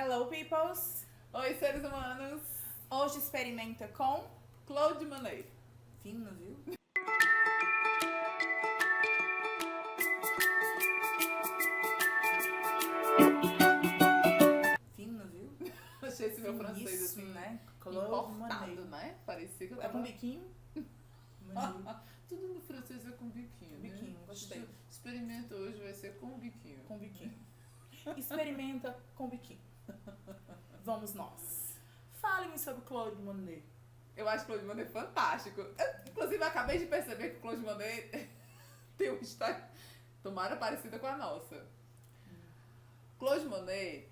Hello, peoples! Oi, seres humanos! Hoje experimenta com Claude Monet. fino, viu? Fino, viu? Achei esse meu francês Isso, assim, né? importado, Monet. né? Parecia que eu É tava... com biquinho? Tudo no francês é com biquinho, né? Biquinho, gostei. O experimento hoje vai ser com biquinho. Com biquinho. Experimenta com biquinho. Vamos nós. Fale-me sobre Claude Monet. Eu acho Claude Monet fantástico. Inclusive, eu acabei de perceber que o Claude Monet tem uma história, tomara parecida com a nossa. Claude Monet,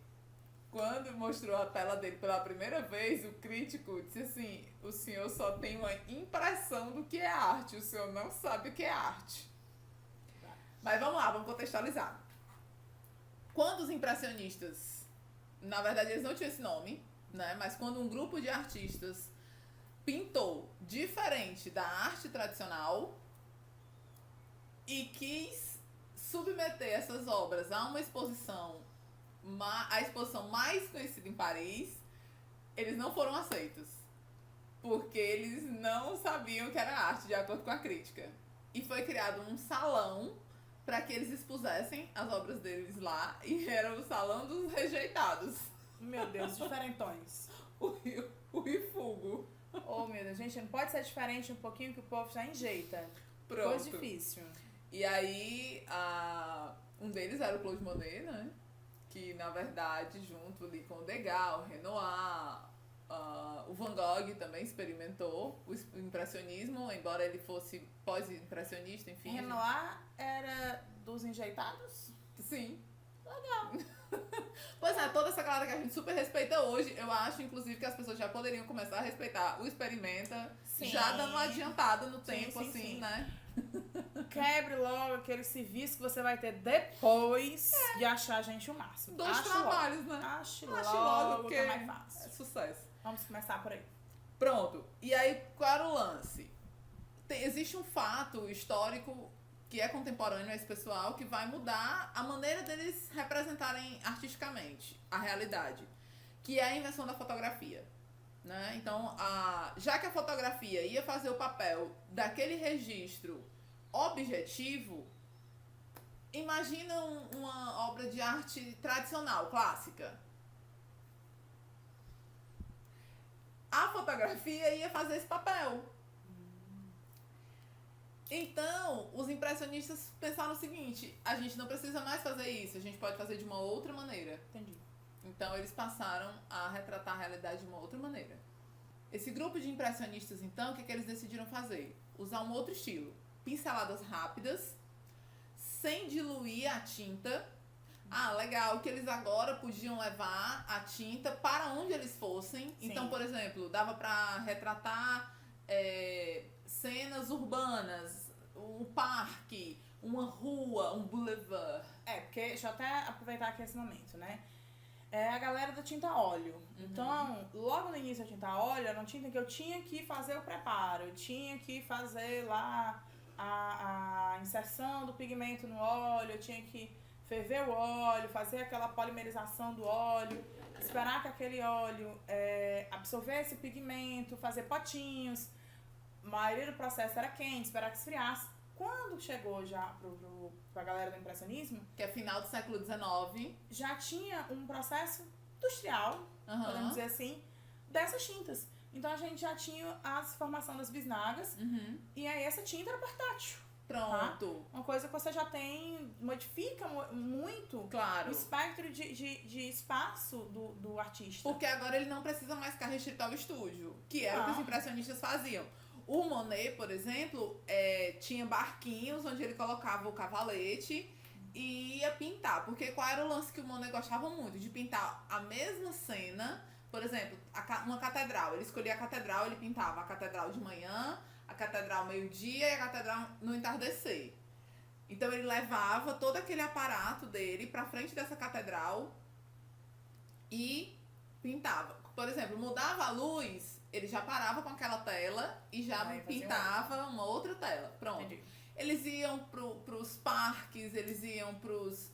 quando mostrou a tela dele pela primeira vez, o crítico disse assim: o senhor só tem uma impressão do que é arte, o senhor não sabe o que é arte. Mas vamos lá, vamos contextualizar. Quando os impressionistas, na verdade eles não tinham esse nome, né? Mas quando um grupo de artistas pintou diferente da arte tradicional e quis submeter essas obras a uma exposição, a exposição mais conhecida em Paris, eles não foram aceitos. Porque eles não sabiam que era arte, de acordo com a crítica. E foi criado um salão para que eles expusessem as obras deles lá, e era o salão dos rejeitados. Meu Deus, diferentões. O Rifugo. Oh, meu Deus, gente, não pode ser diferente um pouquinho que o povo já enjeita. Pronto. Coisa difícil. E aí, um deles era o Claude Monet, né? Que, na verdade, junto ali com o Degas, o Renoir, o Van Gogh também experimentou o impressionismo, embora ele fosse pós-impressionista, enfim. Renoir era dos enjeitados? Sim. Legal. Pois é, toda essa galera que a gente super respeita hoje, eu acho, inclusive, que as pessoas já poderiam começar a respeitar o Experimenta, Sim. já dando uma adiantada no tempo, sim, assim, sim. né? Quebre logo aquele serviço que você vai ter depois de achar a gente o máximo. 2 trabalhos, né? Ache Ache logo porque que é mais é fácil. sucesso. Vamos começar por aí. Pronto. E aí, qual era o lance? Existe um fato histórico que é contemporâneo a esse pessoal que vai mudar a maneira deles representarem artisticamente a realidade, que é a invenção da fotografia. Né? Então, já que a fotografia ia fazer o papel daquele registro objetivo, imagina uma obra de arte tradicional, clássica. A fotografia ia fazer esse papel. Então, os impressionistas pensaram o seguinte: a gente não precisa mais fazer isso, a gente pode fazer de uma outra maneira. Entendi. Então, eles passaram a retratar a realidade de uma outra maneira. Esse grupo de impressionistas, então, o que eles decidiram fazer? Usar um outro estilo. Pinceladas rápidas, sem diluir a tinta. Legal, que eles agora podiam levar a tinta para onde eles fossem. Sim. Então, por exemplo, dava para retratar cenas urbanas, um parque, uma rua, um boulevard. Porque, deixa eu até aproveitar aqui esse momento, né? É a galera da tinta óleo. Uhum. Então, logo no início da tinta óleo, era uma tinta que eu tinha que fazer o preparo, eu tinha que fazer lá a inserção do pigmento no óleo, eu tinha que ferver o óleo, fazer aquela polimerização do óleo, esperar que aquele óleo absorvesse o pigmento, fazer potinhos. A maioria do processo era quente, esperar que esfriasse. Quando chegou já pra galera do impressionismo, Que é final do século XIX. já tinha um processo industrial, podemos dizer assim, dessas tintas. Então a gente já tinha a formação das bisnagas, e aí essa tinta era portátil. Pronto. Tá? Uma coisa que você já tem, modifica muito Claro. o espectro de espaço do artista. Porque agora ele não precisa mais ficar restrito ao estúdio, que era o que os impressionistas faziam. O Monet, por exemplo, tinha barquinhos onde ele colocava o cavalete e ia pintar. Porque qual era o lance que o Monet gostava muito? De pintar a mesma cena. Por exemplo, uma catedral. Ele escolhia a catedral, ele pintava a catedral de manhã, a catedral meio-dia e a catedral no entardecer. Então ele levava todo aquele aparato dele pra frente dessa catedral e pintava. Por exemplo, mudava a luz, ele já parava com aquela tela e já pintava uma outra tela. Pronto. Entendi. Eles iam pros parques, eles iam pros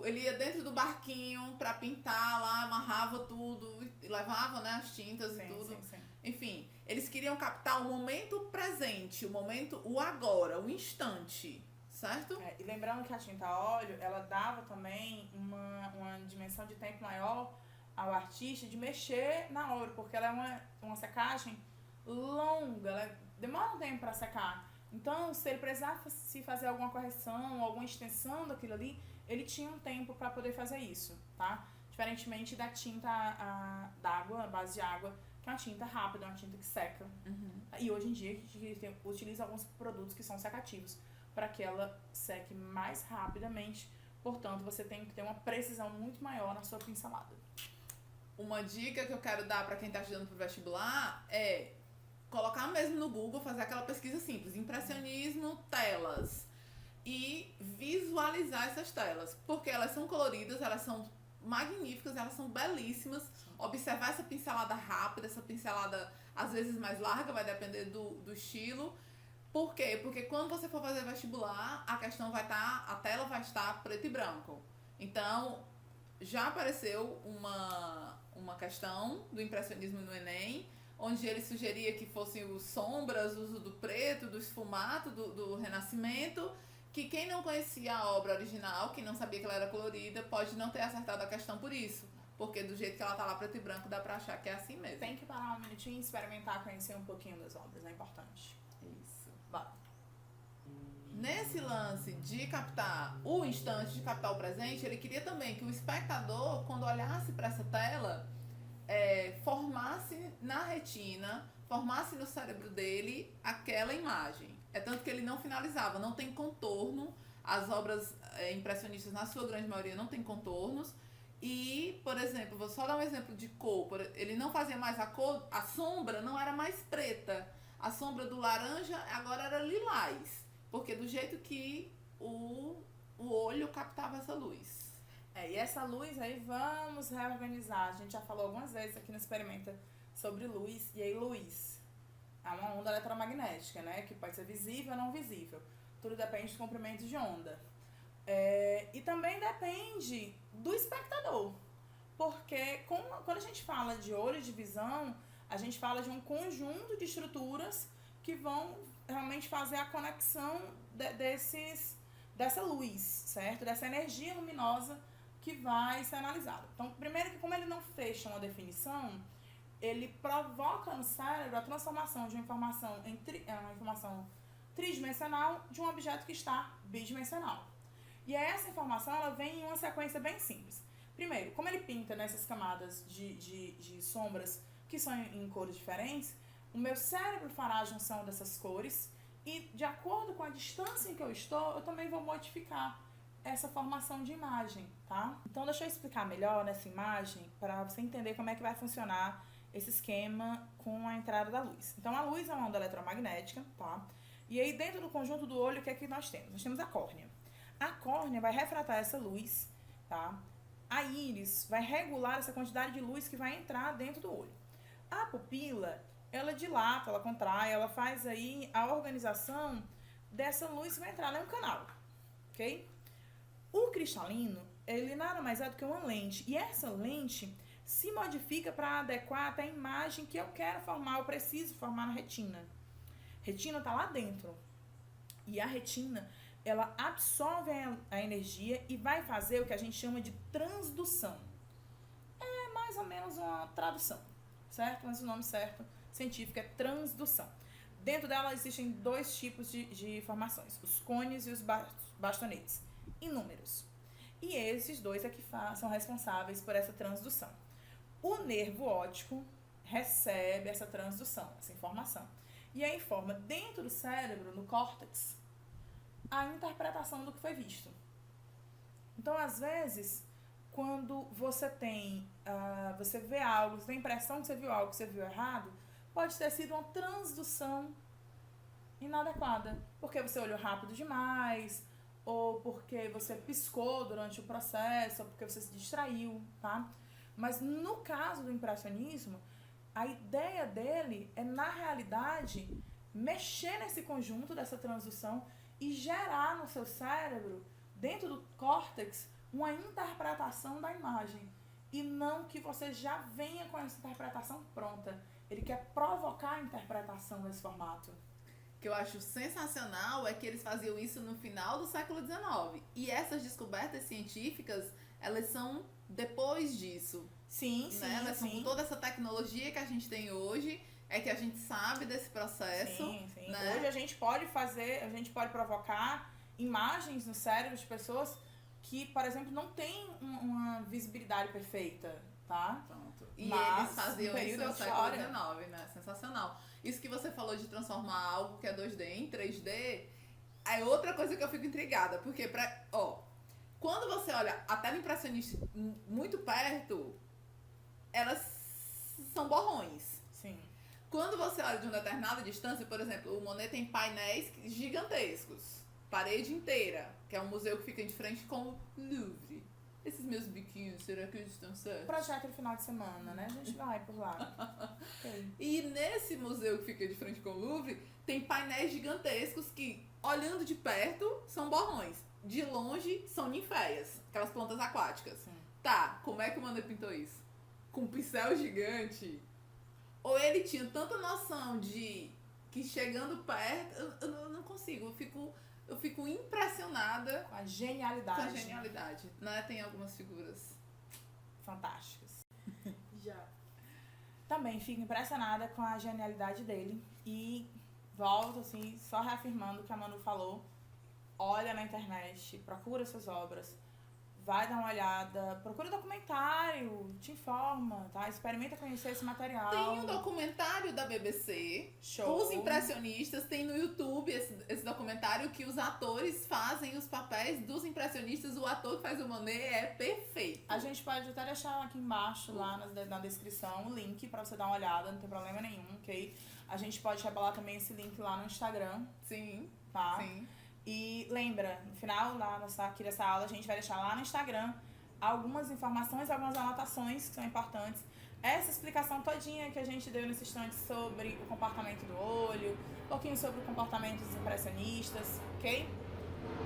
Ele ia dentro do barquinho pra pintar lá, amarrava tudo, e levava, né, as tintas e tudo. Sim. Enfim, eles queriam captar o momento presente, o agora, o instante, certo? E lembrando que a tinta a óleo, ela dava também uma dimensão de tempo maior ao artista de mexer na obra, porque ela é uma secagem longa, ela demora um tempo para secar. Então, se ele precisasse fazer alguma correção, alguma extensão daquilo ali, ele tinha um tempo para poder fazer isso, tá? Diferentemente da tinta d'água, a base de água, que é uma tinta rápida, uma tinta que seca. E hoje em dia a gente utiliza alguns produtos que são secativos para que ela seque mais rapidamente. Portanto, você tem que ter uma precisão muito maior na sua pincelada. Uma dica que eu quero dar para quem está estudando pro vestibular é colocar mesmo no Google, fazer aquela pesquisa simples, impressionismo, telas, e visualizar essas telas, porque elas são coloridas, elas são magníficas, elas são belíssimas. Observar essa pincelada rápida, essa pincelada às vezes mais larga, vai depender do estilo. Por quê? Porque quando você for fazer vestibular, a tela vai estar preto e branco. Então, já apareceu uma questão do impressionismo no Enem, onde ele sugeria que fossem os sombras, o uso do preto, do esfumato, do Renascimento, que quem não conhecia a obra original, que não sabia que ela era colorida, pode não ter acertado a questão por isso. Porque do jeito que ela tá lá preto e branco, dá pra achar que é assim mesmo. Tem que parar um minutinho e experimentar, conhecer um pouquinho das obras, é importante. Isso. Bora. Nesse lance de captar o instante, de captar o presente, ele queria também que o espectador, quando olhasse para essa tela, formasse na retina, formasse no cérebro dele aquela imagem. É tanto que ele não finalizava, não tem contorno. As obras impressionistas, na sua grande maioria, não tem contornos. E, por exemplo, vou só dar um exemplo de cor. Ele não fazia mais a cor, a sombra não era mais preta. A sombra do laranja agora era lilás. Porque do jeito que o olho captava essa luz. E essa luz aí, vamos reorganizar. A gente já falou algumas vezes aqui no Experimenta sobre luz. E aí, luz é uma onda eletromagnética, né? Que pode ser visível ou não visível. Tudo depende do comprimento de onda. E também depende do espectador. Porque quando a gente fala de olho de visão, a gente fala de um conjunto de estruturas que vão realmente fazer a conexão dessa luz, certo? Dessa energia luminosa que vai ser analisada. Então, primeiro que como ele não fecha uma definição, ele provoca no cérebro a transformação de uma informação uma informação tridimensional de um objeto que está bidimensional. E essa informação ela vem em uma sequência bem simples. Primeiro, como ele pinta nessas camadas de sombras que são em cores diferentes, o meu cérebro fará a junção dessas cores e, de acordo com a distância em que eu estou, eu também vou modificar essa formação de imagem, tá? Então, deixa eu explicar melhor nessa imagem para você entender como é que vai funcionar esse esquema com a entrada da luz. Então, a luz é uma onda eletromagnética, tá? E aí, dentro do conjunto do olho, o que é que nós temos? Nós temos a córnea. A córnea vai refratar essa luz, tá? A íris vai regular essa quantidade de luz que vai entrar dentro do olho. A pupila, ela dilata, ela contrai, ela faz aí a organização dessa luz que vai entrar, ela é um canal, ok? O cristalino, ele nada mais é do que uma lente, e essa lente se modifica para adequar até a imagem que eu quero formar, eu preciso formar na retina. Retina está lá dentro, e a retina, ela absorve a energia e vai fazer o que a gente chama de transdução. É mais ou menos uma tradução, certo? Mas o nome certo científico é transdução. Dentro dela existem dois tipos de formações, os cones e os bastonetes, inúmeros. E esses dois é que são responsáveis por essa transdução. O nervo óptico recebe essa transdução, essa informação. E aí forma dentro do cérebro, no córtex, a interpretação do que foi visto. Então, às vezes, quando você você vê algo, você tem a impressão que você viu algo que você viu errado, pode ter sido uma transdução inadequada. Porque você olhou rápido demais, ou porque você piscou durante o processo, ou porque você se distraiu, tá? Mas no caso do impressionismo, a ideia dele é, na realidade, mexer nesse conjunto dessa transdução e gerar no seu cérebro, dentro do córtex, uma interpretação da imagem. E não que você já venha com essa interpretação pronta. Ele quer provocar a interpretação desse formato. O que eu acho sensacional é que eles faziam isso no final do século XIX. E essas descobertas científicas, elas são depois disso. Sim, Né? sim, Elas são sim. com toda essa tecnologia que a gente tem hoje, é que a gente sabe desse processo. Sim, sim. Né? Hoje a gente pode provocar imagens no cérebro de pessoas que, por exemplo, não têm uma visibilidade perfeita, tá? Pronto. E Mas, eles faziam no isso período no da século história. XIX, né? Sensacional. Isso que você falou de transformar algo que é 2D em 3D, é outra coisa que eu fico intrigada, porque quando você olha a tela impressionista muito perto, elas são borrões. Sim. Quando você olha de uma determinada distância, por exemplo, o Monet tem painéis gigantescos, parede inteira, que é um museu que fica de frente com o Louvre. Esses meus biquinhos, será que eles estão certos? Projeto no final de semana, né? A gente vai por lá. Okay. E nesse museu que fica de frente com o Louvre, tem painéis gigantescos que, olhando de perto, são borrões. De longe, são ninféias, aquelas plantas aquáticas. Sim. Tá, como é que o Monet pintou isso? Com um pincel gigante? Ou ele tinha tanta noção de que chegando perto, eu não consigo, eu fico impressionada Com a genialidade. com a genialidade. Né? Tem algumas figuras Fantásticas. já. Também fico impressionada com a genialidade dele. E volto, assim, só reafirmando o que a Manu falou. Olha na internet, procura suas obras, vai dar uma olhada, procura documentário, te informa, tá? Experimenta conhecer esse material. Tem um documentário da BBC, Show. Os Impressionistas, tem no YouTube esse documentário que os atores fazem os papéis dos impressionistas. O ator que faz o Monet é perfeito. A gente pode até deixar aqui embaixo, lá na descrição, o link pra você dar uma olhada, não tem problema nenhum, ok? A gente pode rebolar também esse link lá no Instagram, Sim, tá? sim. E lembra, no final aqui dessa aula, a gente vai deixar lá no Instagram algumas informações, algumas anotações que são importantes. Essa explicação todinha que a gente deu nesse instante sobre o comportamento do olho, um pouquinho sobre o comportamento dos impressionistas, ok?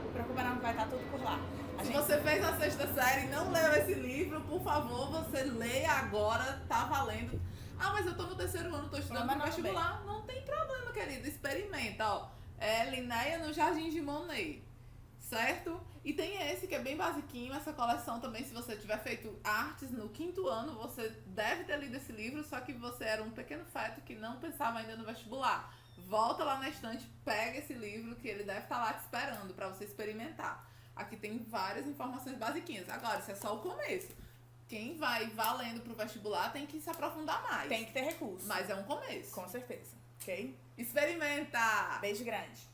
Não preocupa não, que vai estar tudo por lá. Se você fez a 6ª série e não leu esse livro, por favor, você leia agora, tá valendo. Ah, mas eu tô no 3º ano, tô estudando pro vestibular. Não tem problema, querido, experimenta, ó. É Linéia no Jardim de Monet, certo? E tem esse que é bem basiquinho, essa coleção também, se você tiver feito artes no 5º ano, você deve ter lido esse livro, só que você era um pequeno feto que não pensava ainda no vestibular. Volta lá na estante, pega esse livro que ele deve estar lá te esperando pra você experimentar. Aqui tem várias informações basiquinhas. Agora, isso é só o começo. Quem vai valendo pro vestibular tem que se aprofundar mais. Tem que ter recurso. Mas é um começo. Com certeza, ok? Experimenta! Beijo grande.